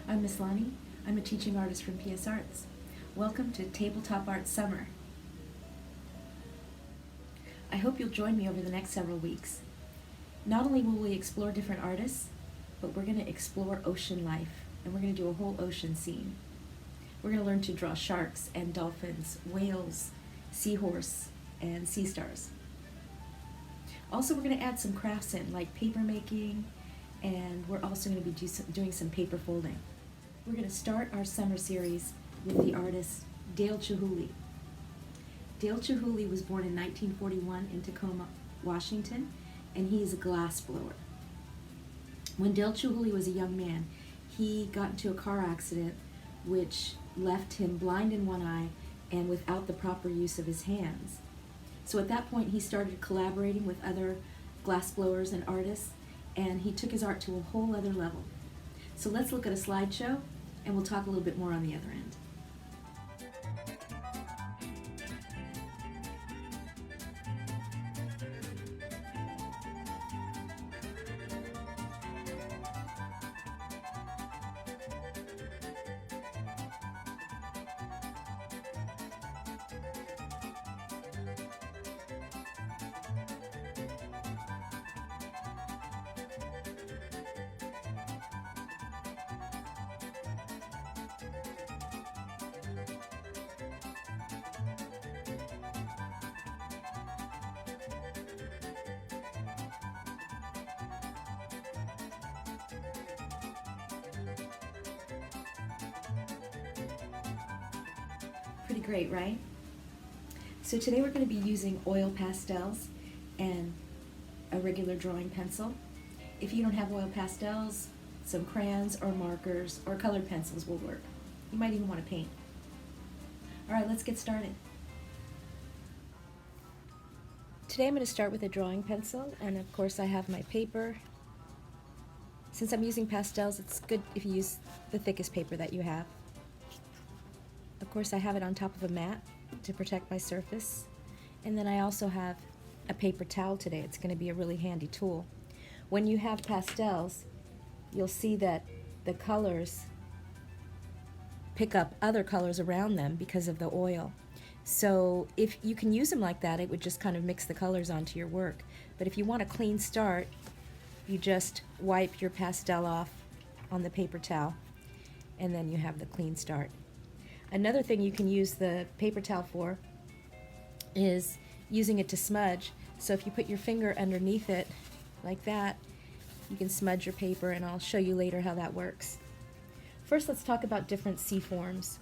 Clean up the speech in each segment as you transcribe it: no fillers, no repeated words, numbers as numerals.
I'm Miss Lonnie. I'm a teaching artist from PS Arts. Welcome to Tabletop Art Summer. I hope you'll join me over the next several weeks. Not only will we explore different artists, but we're going to explore ocean life, and we're going to do a whole ocean scene. We're going to learn to draw sharks and dolphins, whales, seahorse, and sea stars. Also, we're going to add some crafts in, like paper making, and we're also going to be doing some paper folding. We're going to start our summer series with the artist Dale Chihuly. Dale Chihuly was born in 1941 in Tacoma, Washington, and he is a glass blower. When Dale Chihuly was a young man, he got into a car accident which left him blind in one eye and without the proper use of his hands. So at that point, he started collaborating with other glass blowers and artists, and he took his art to a whole other level. So let's look at a slideshow, and we'll talk a little bit more on the other end. Pretty great, right? So today we're going to be using oil pastels and a regular drawing pencil. If you don't have oil pastels, some crayons or markers or colored pencils will work. You might even want to paint. All right, let's get started. Today I'm going to start with a drawing pencil, and of course I have my paper. Since I'm using pastels, it's good if you use the thickest paper that you have. Of course, I have it on top of a mat to protect my surface. And then I also have a paper towel today. It's going to be a really handy tool. When you have pastels, you'll see that the colors pick up other colors around them because of the oil. So if you can use them like that, it would just kind of mix the colors onto your work. But if you want a clean start, you just wipe your pastel off on the paper towel, and then you have the clean start. Another thing you can use the paper towel for is using it to smudge. So if you put your finger underneath it like that, you can smudge your paper, and I'll show you later how that works. First, let's talk about different sea forms.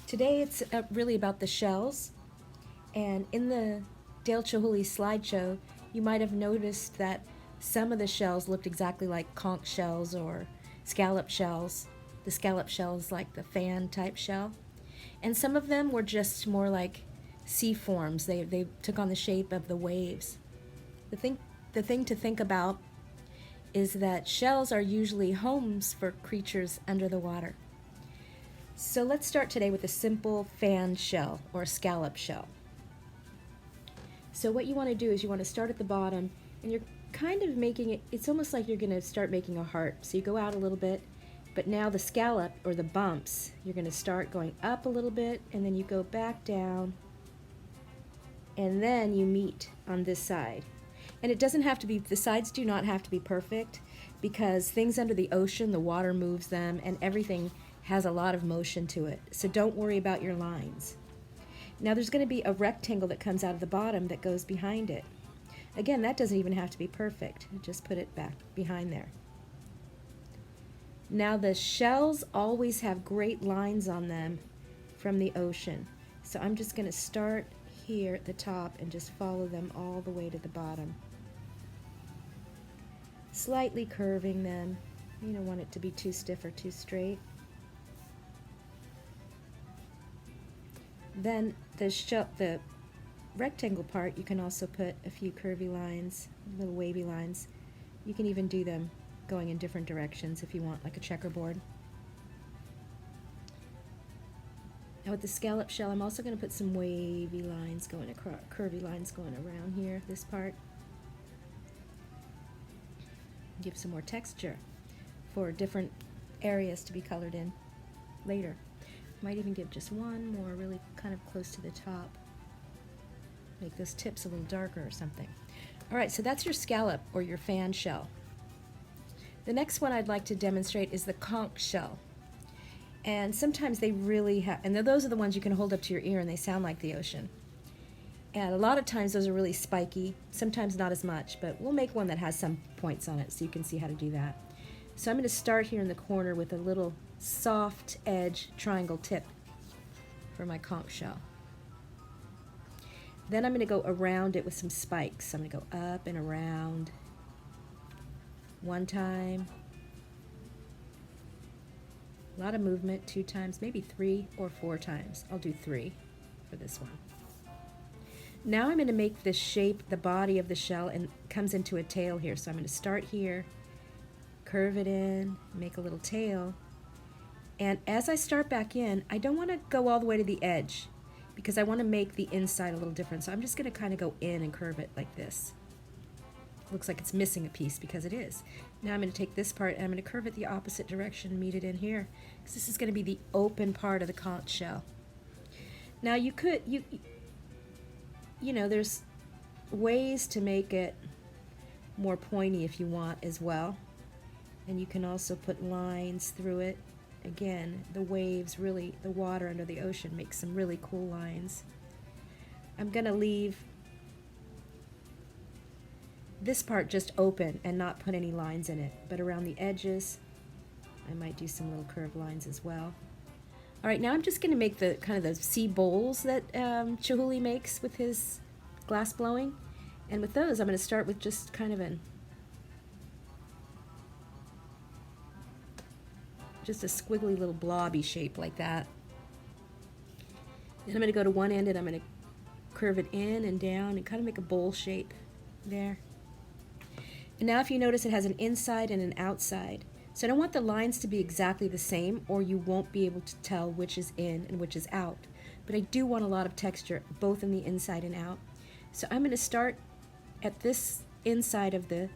Today it's really about the shells, and in the Dale Chihuly slideshow, you might have noticed that some of the shells looked exactly like conch shells or scallop shells. The scallop shell is like the fan type shell. And some of them were just more like sea forms. They took on the shape of the waves. The thing to think about is that shells are usually homes for creatures under the water. So let's start today with a simple fan shell or scallop shell. So what you want to do is you want to start at the bottom, and you're kind of making it, it's almost like you're going to start making a heart. So you go out a little bit, but now the scallop, or the bumps, you're going to start going up a little bit, and then you go back down, and then you meet on this side. And it doesn't have to be, the sides do not have to be perfect, because things under the ocean, the water moves them, and everything has a lot of motion to it. So don't worry about your lines. Now there's going to be a rectangle that comes out of the bottom that goes behind it. Again, that doesn't even have to be perfect. Just put it back behind there. Now the shells always have great lines on them from the ocean. So I'm just going to start here at the top and just follow them all the way to the bottom. Slightly curving them. You don't want it to be too stiff or too straight. Then the rectangle part, you can also put a few curvy lines, little wavy lines. You can even do them going in different directions if you want, like a checkerboard. Now with the scallop shell, I'm also going to put some wavy lines going across, curvy lines going around here, this part. Give some more texture for different areas to be colored in later. Might even give just one more really kind of close to the top. Make those tips a little darker or something. All right, so that's your scallop or your fan shell. The next one I'd like to demonstrate is the conch shell. And sometimes they really have, and those are the ones you can hold up to your ear and they sound like the ocean. And a lot of times those are really spiky, sometimes not as much, but we'll make one that has some points on it so you can see how to do that. So I'm going to start here in the corner with a little soft edge triangle tip for my conch shell. Then I'm going to go around it with some spikes. I'm going to go up and around one time. A lot of movement, 2 times, maybe 3 or 4 times. I'll do 3 for this one. Now I'm going to make this shape, the body of the shell, and it comes into a tail here. So I'm going to start here, curve it in, make a little tail. And as I start back in, I don't want to go all the way to the edge because I want to make the inside a little different. So I'm just going to kind of go in and curve it like this. Looks like it's missing a piece because it is. Now I'm going to take this part and I'm going to curve it the opposite direction and meet it in here because this is going to be the open part of the conch shell. Now you could, you know, there's ways to make it more pointy if you want as well. And you can also put lines through it. Again, the waves really, the water under the ocean makes some really cool lines. I'm going to leave this part just open and not put any lines in it, but around the edges I might do some little curved lines as well. All right, now I'm just going to make the kind of the sea bowls that Chihuly makes with his glass blowing, and with those I'm going to start with just kind of just a squiggly little blobby shape like that. Then I'm going to go to one end and I'm going to curve it in and down and kind of make a bowl shape there. And now if you notice, it has an inside and an outside. So I don't want the lines to be exactly the same or you won't be able to tell which is in and which is out. But I do want a lot of texture both in the inside and out. So I'm going to start at this inside of the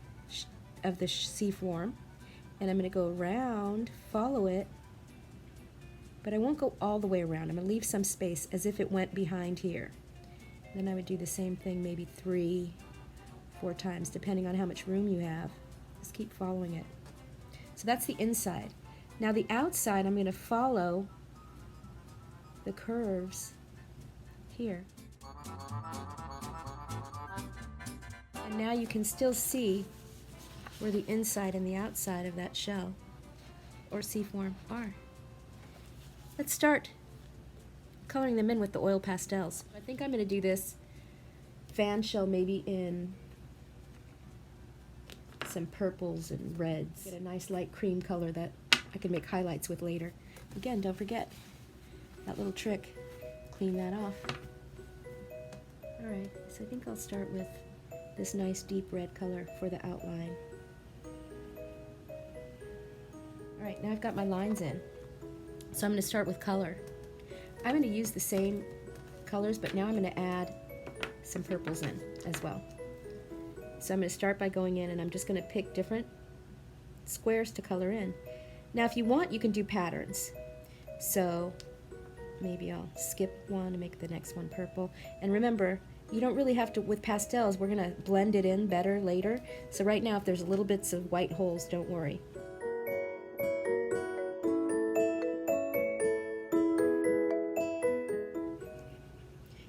sea form, and I'm going to go around, follow it, but I won't go all the way around. I'm going to leave some space as if it went behind here. Then I would do the same thing maybe 3, 4 times, depending on how much room you have. Just keep following it. So that's the inside. Now the outside, I'm going to follow the curves here. And now you can still see where the inside and the outside of that shell or sea form are. Let's start coloring them in with the oil pastels. I think I'm going to do this fan shell maybe in some purples and reds. Get a nice light cream color that I can make highlights with later. Again, don't forget that little trick. Clean that off. Alright, so I think I'll start with this nice deep red color for the outline. Alright, now I've got my lines in. So I'm going to start with color. I'm going to use the same colors, but now I'm going to add some purples in as well. So I'm going to start by going in and I'm just going to pick different squares to color in. Now if you want, you can do patterns. So maybe I'll skip one and make the next one purple. And remember, you don't really have to, with pastels, we're going to blend it in better later. So right now if there's little bits of white holes, don't worry.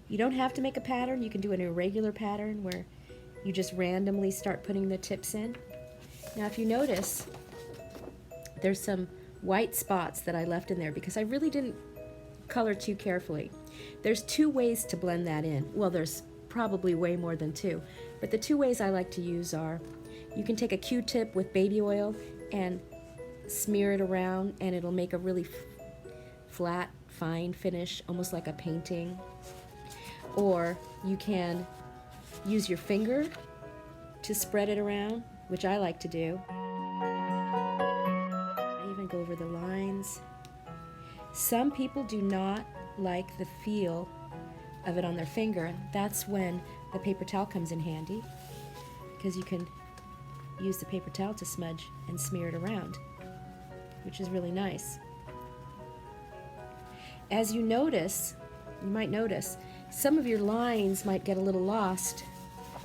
You don't have to make a pattern. You can do an irregular pattern where you just randomly start putting the tips in. Now if you notice, there's some white spots that I left in there because I really didn't color too carefully. There's 2 ways to blend that in. Well, there's probably way more than 2, but the 2 ways I like to use are, you can take a Q-tip with baby oil and smear it around and it'll make a really flat, fine finish, almost like a painting. Or you can use your finger to spread it around, which I like to do. I even go over the lines. Some people do not like the feel of it on their finger. That's when the paper towel comes in handy, because you can use the paper towel to smudge and smear it around. which is really nice. As you notice, you might notice, some of your lines might get a little lost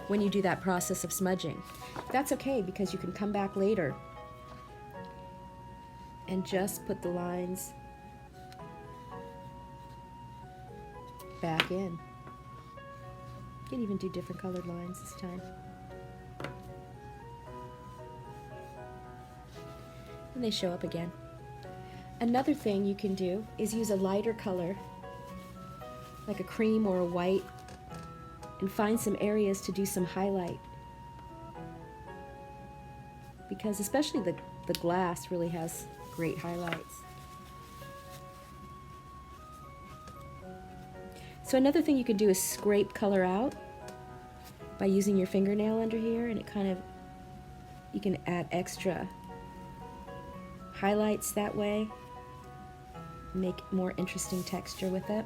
when you do that process of smudging. That's okay, because you can come back later and just put the lines back in. You can even do different colored lines this time. And they show up again. Another thing you can do is use a lighter color, like a cream or a white, and find some areas to do some highlight. Because especially the glass really has great highlights. So another thing you can do is scrape color out by using your fingernail under here, and it kind of, you can add extra highlights that way, make more interesting texture with it.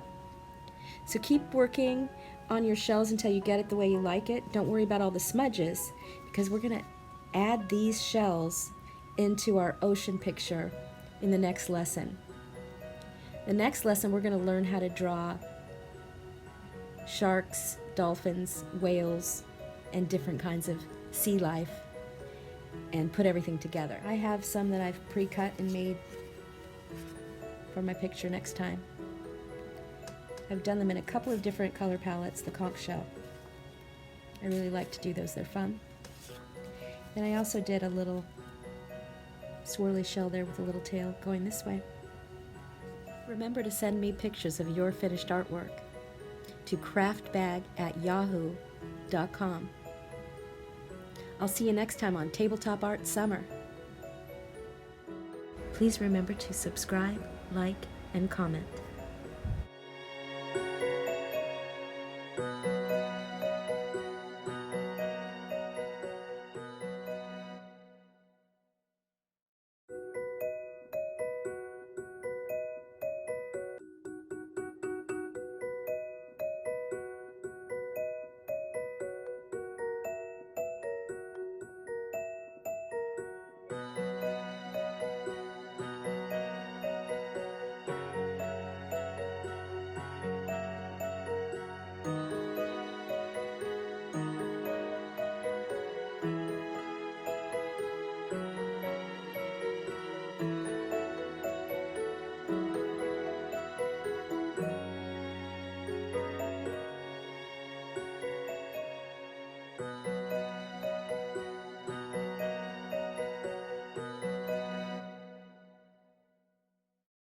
So keep working on your shells until you get it the way you like it. Don't worry about all the smudges, because we're going to add these shells into our ocean picture in the next lesson. The next lesson we're going to learn how to draw sharks, dolphins, whales, and different kinds of sea life, and put everything together. I have some that I've pre-cut and made for my picture next time. I've done them in a couple of different color palettes, the conch shell. I really like to do those, they're fun. And I also did a little swirly shell there with a little tail going this way. Remember to send me pictures of your finished artwork to craftbag@yahoo.com. I'll see you next time on Tabletop Art Summer. Please remember to subscribe, like, and comment.